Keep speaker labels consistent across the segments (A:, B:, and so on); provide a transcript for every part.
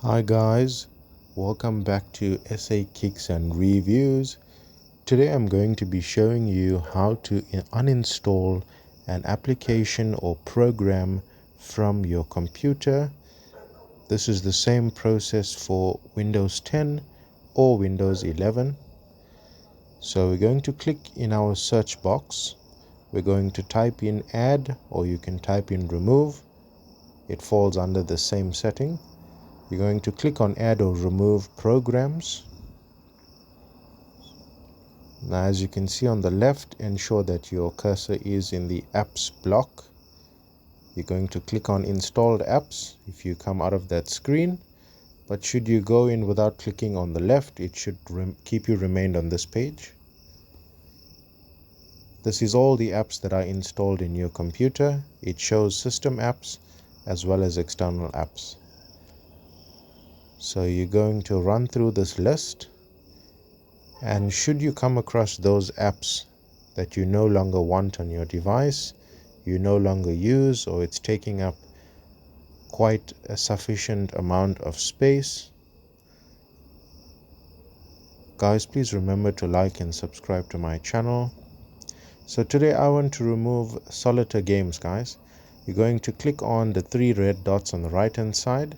A: Hi guys, welcome back to SA Kicks and Reviews. Today I'm going to be showing you how to uninstall an application or program from your computer. This is the same process for Windows 10 or Windows 11. So we're going to click in our search box. We're going to type in add, or you can type in remove. It falls under the same setting. You're going to click on add or remove programs. Now, as you can see on the left, ensure that your cursor is in the apps block. You're going to click on installed apps if you come out of that screen, but should you go in without clicking on the left, it should keep you remained on this page. This is all the apps that are installed in your computer. It shows system apps as well as external apps. So you're going to run through this list, and should you come across those apps that you no longer want on your device, you no longer use, or it's taking up quite a sufficient amount of space, guys, please remember to like and subscribe to my channel. So today I want to remove solitaire games, guys. You're going to click on the three red dots on the right hand side,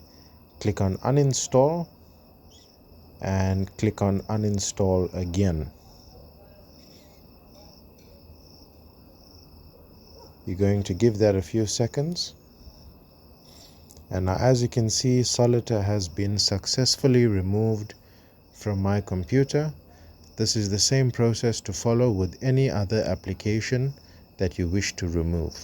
A: click on uninstall, and click on uninstall again. You're going to give that a few seconds. And now, as you can see, solitaire has been successfully removed from my computer. This is the same process to follow with any other application that you wish to remove.